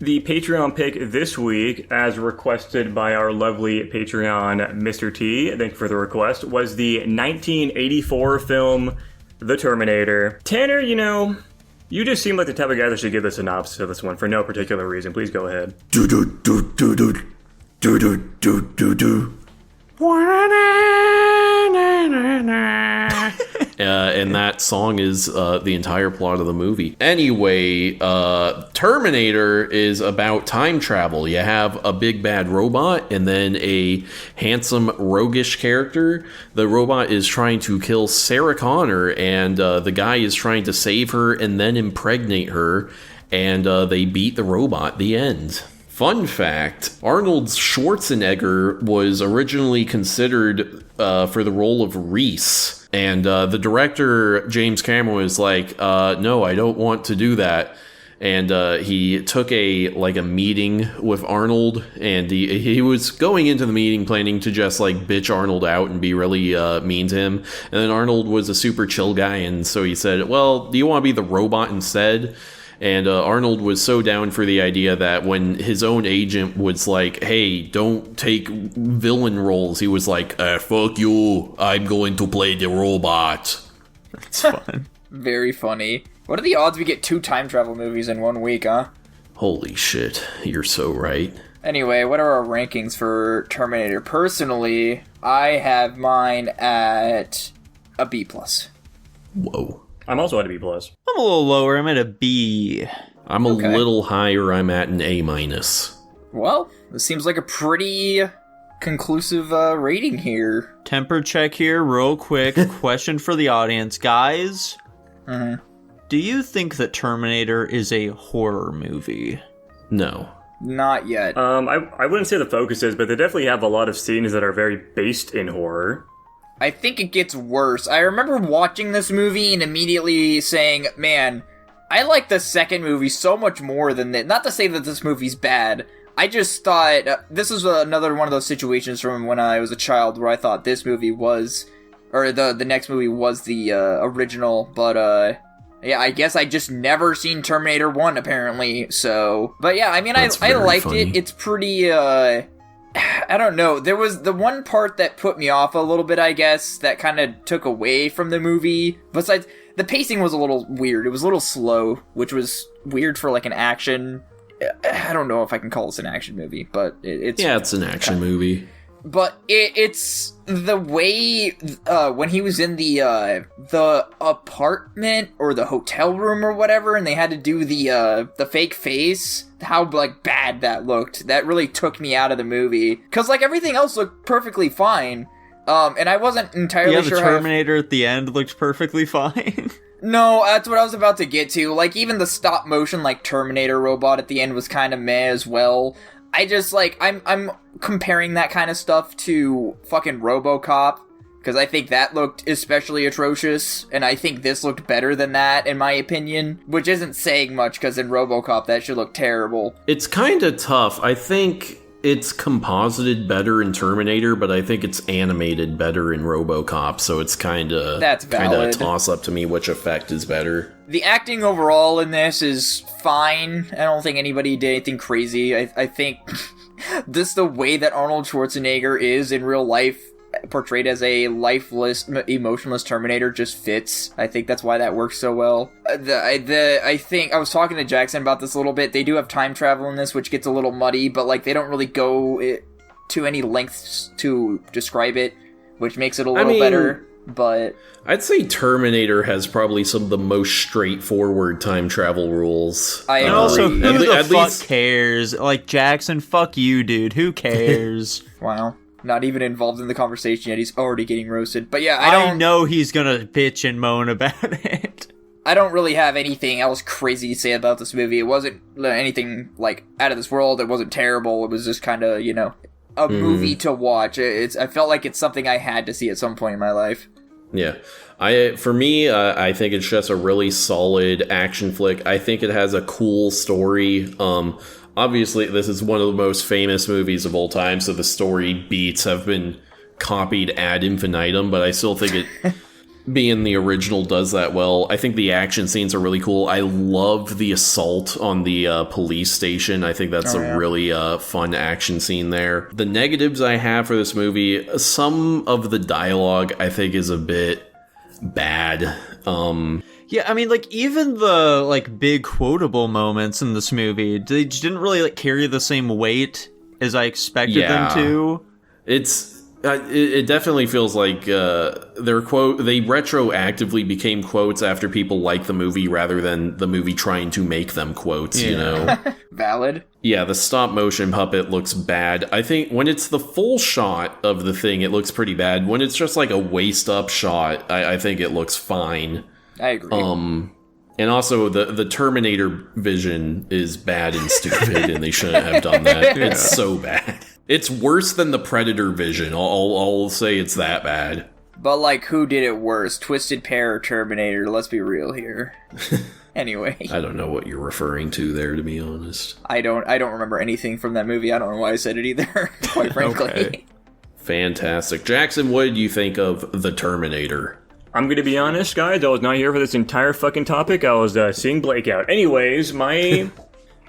The Patreon pick this week, as requested by our lovely Patreon, Mr. T, thank you for the request, was the 1984 film, The Terminator. Tanner, you just seem like the type of guy that should give the synopsis of this one for no particular reason. Please go ahead. And that song is the entire plot of the movie. Anyway, Terminator is about time travel. You have a big bad robot and then a handsome roguish character. The robot is trying to kill Sarah Connor, and the guy is trying to save her and then impregnate her, and they beat the robot. The end. Fun fact, Arnold Schwarzenegger was originally considered for the role of Reese. And the director, James Cameron, was like, no, I don't want to do that. And he took a meeting with Arnold, and he was going into the meeting planning to just bitch Arnold out and be really mean to him. And then Arnold was a super chill guy, and so he said, well, do you want to be the robot instead? And Arnold was so down for the idea that when his own agent was like, hey, don't take villain roles, he was like, fuck you, I'm going to play the robot. That's fun. Very funny. What are the odds we get 2 time travel movies in 1 week, huh? Holy shit, you're so right. Anyway, what are our rankings for Terminator? Personally, I have mine at a B+. Whoa. I'm also at a B+. I'm a little lower. I'm at a B. I'm a little higher. I'm at an A-. Well, this seems like a pretty conclusive rating here. Temper check here, real quick. Question for the audience. Guys, do you think that Terminator is a horror movie? No. Not yet. I wouldn't say the focus is, but they definitely have a lot of scenes that are very based in horror. I think it gets worse. I remember watching this movie and immediately saying, man, I like the second movie so much more than that. Not to say that this movie's bad. I just thought, this is another one of those situations from when I was a child where I thought this movie was, or the next movie was the original, but yeah, I guess I just never seen Terminator 1 apparently, so. But yeah, I mean, I liked funny. It. It's pretty, I don't know. There was the one part that put me off a little bit, I guess, that kind of took away from the movie. Besides, the pacing was a little weird. It was a little slow, which was weird for an action. I don't know if I can call this an action movie, but it's... Yeah, it's an action movie. But it's the way when he was in the apartment or the hotel room or whatever, and they had to do the fake face, how bad that looked. That really took me out of the movie, because everything else looked perfectly fine, and I wasn't entirely sure. Yeah, the Terminator at the end looked perfectly fine. No, that's what I was about to get to. Even the stop motion Terminator robot at the end was kind of meh as well. I just, I'm comparing that kind of stuff to fucking RoboCop, because I think that looked especially atrocious, and I think this looked better than that, in my opinion, which isn't saying much, because in RoboCop that should look terrible. It's kind of tough. I think it's composited better in Terminator, but I think it's animated better in RoboCop, so it's kind of a toss-up to me which effect is better. The acting overall in this is fine. I don't think anybody did anything crazy. I think the way that Arnold Schwarzenegger is in real life, portrayed as a lifeless, emotionless Terminator, just fits. I think that's why that works so well. I think I was talking to Jackson about this a little bit. They do have time travel in this, which gets a little muddy, but they don't really go to any lengths to describe it, which makes it a little better. But I'd say Terminator has probably some of the most straightforward time travel rules. And also, who the fuck cares? Jackson, fuck you, dude. Who cares? Wow. Not even involved in the conversation yet. He's already getting roasted. But yeah, I know he's gonna bitch and moan about it. I don't really have anything else crazy to say about this movie. It wasn't anything out of this world. It wasn't terrible. It was just kind of, a movie to watch. I felt like it's something I had to see at some point in my life. Yeah. For me, I think it's just a really solid action flick. I think it has a cool story. Obviously, this is one of the most famous movies of all time, so the story beats have been copied ad infinitum, but I still think being the original does that well. I think the action scenes are really cool. I love the assault on the police station. I think that's a really fun action scene there. The negatives I have for this movie, some of the dialogue I think is a bit bad. Yeah, I mean, like, even the, like, big quotable moments in this movie, they didn't really, like, carry the same weight as I expected them to. It definitely feels like they retroactively became quotes after people like the movie rather than the movie trying to make them quotes, you know? Valid. Yeah, the stop motion puppet looks bad. I think when it's the full shot of the thing, it looks pretty bad. When it's just like a waist up shot, I think it looks fine. I agree. And also the Terminator vision is bad and stupid, and they shouldn't have done that. It's so bad. It's worse than the Predator vision. I'll say it's that bad. But, like, who did it worse? Twisted Pair or Terminator? Let's be real here. Anyway. I don't know what you're referring to there, to be honest. I don't remember anything from that movie. I don't know why I said it either, quite frankly. Okay. Fantastic. Jackson, what did you think of The Terminator? I'm gonna be honest, guys, I was not here for this entire fucking topic. I was seeing Blake out. Anyways, my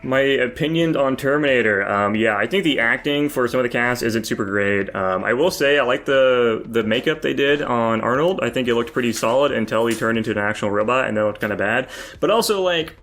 opinion on Terminator. I think the acting for some of the cast isn't super great. I will say I like the makeup they did on Arnold. I think it looked pretty solid until he turned into an actual robot, and that looked kind of bad. But also, like,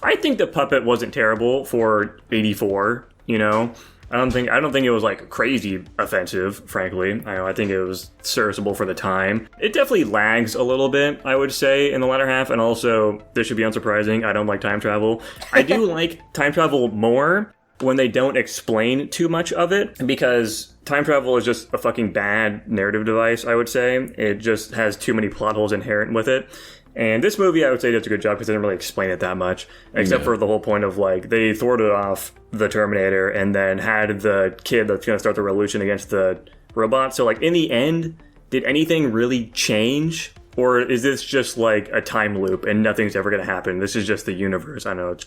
I think the puppet wasn't terrible for '84. You know, I don't think it was like crazy offensive. Frankly, I think it was serviceable for the time. It definitely lags a little bit, I would say, in the latter half. And also, this should be unsurprising, I don't like time travel. I do like time travel more when they don't explain too much of it, because time travel is just a fucking bad narrative device, I would say. It just has too many plot holes inherent with it. And this movie, I would say, does a good job because they didn't really explain it that much, except for the whole point of, like, they thwarted off the Terminator and then had the kid that's going to start the revolution against the robot. So, like, in the end, did anything really change? Or is this just, like, a time loop and nothing's ever going to happen? This is just the universe. I know it's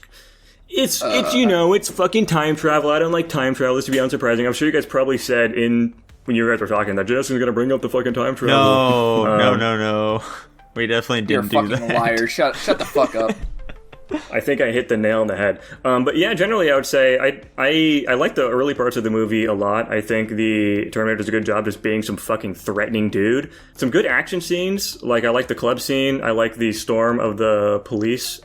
it's fucking time travel. I don't like time travel. This would be unsurprising. I'm sure you guys probably said when you guys were talking that Justin's going to bring up the fucking time travel. No. We definitely didn't do that. You're a fucking liar. Shut the fuck up. I think I hit the nail on the head. But yeah, generally I would say I like the early parts of the movie a lot. I think the Terminator does a good job just being some fucking threatening dude. Some good action scenes. Like, I like the club scene. I like the storm of the police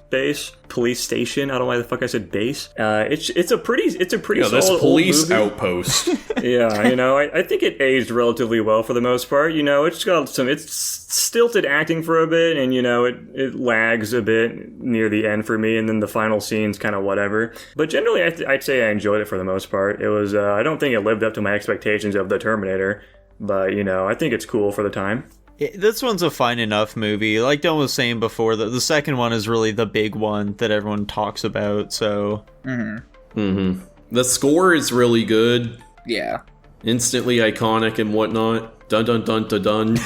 station. I don't know why the fuck I said base. It's a pretty solid this police old movie. outpost. Yeah, I think it aged relatively well for the most part. It's got it's stilted acting for a bit, and it lags a bit near the end for me, and then the final scene's kind of whatever. But generally, I'd say I enjoyed it for the most part. It was I don't think it lived up to my expectations of the Terminator, but I think it's cool for the time. This one's a fine enough movie. Like Dylan was saying before, the second one is really the big one that everyone talks about, so... The score is really good. Yeah. Instantly iconic and whatnot. Dun dun dun dun dun,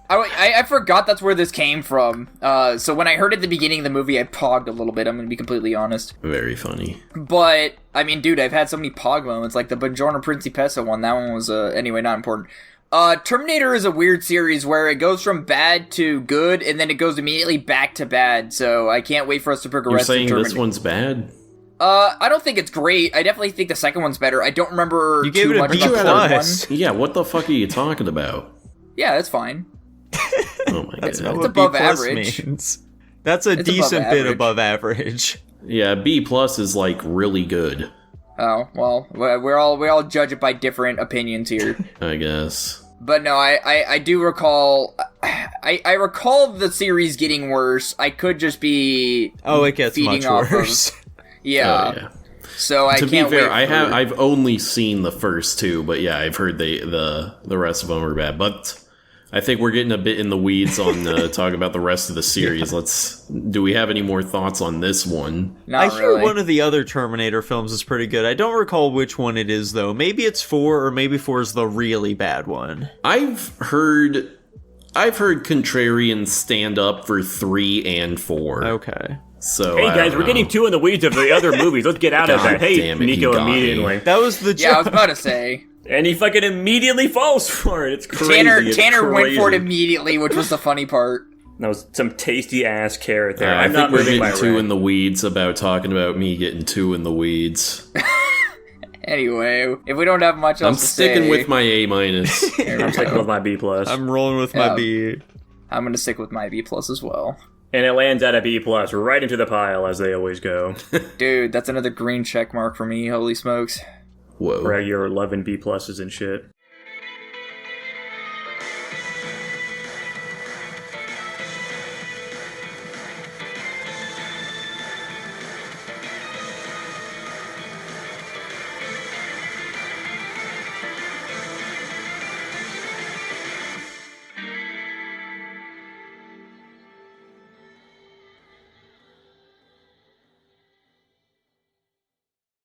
I forgot that's where this came from. So when I heard at the beginning of the movie, I pogged a little bit, I'm gonna be completely honest. Very funny. But, I mean, dude, I've had so many pog moments, like the Buongiorno Principessa one. That one was, anyway, not important. Terminator is a weird series where it goes from bad to good, and then it goes immediately back to bad, so I can't wait for us to progress. You're saying this one's bad? I don't think it's great. I definitely think the second one's better. I don't remember you gave too it a much B+. about the third one. Yeah, what the fuck are you talking about? Yeah, that's fine. Oh my god. That's not It's what above B+ average. means. That's a decent bit above average. Yeah, B+ is like really good. Oh, well, we all judge it by different opinions here. I guess. But no, I do recall... I recall the series getting worse. I could just be... Oh, it gets feeding much off worse. Of, yeah. So I to can't be fair, wait I've only seen the first two, but yeah, I've heard the rest of them are bad. But I think we're getting a bit in the weeds on talking about the rest of the series. Do we have any more thoughts on this one? Not I hear really. one of the other Terminator films is pretty good. I don't recall which one it is, though. Maybe it's 4, or maybe 4 is the really bad one. I've heard contrarians stand up for 3 and 4. Okay. So Hey guys, we're getting too in the weeds of the other movies. Let's get out of that. Hey, damn it, Nico you got me. immediately. That was the joke. Yeah, I was about to say. And he fucking immediately falls for it. It's crazy. Tanner went for it crazy. immediately, which was the funny part. That was some tasty ass carrot there. I I'm think not we're moving my getting too rant. in the weeds about talking about me getting too in the weeds. Anyway, if we don't have much else I'm to sticking say, with my A-. I'm sticking with my B+. I'm rolling with my B. I'm gonna stick with my B+ as well. And it lands at a B+, right into the pile, as they always go. Dude, that's another green check mark for me, holy smokes. Whoa. Regular 11 B+s and shit.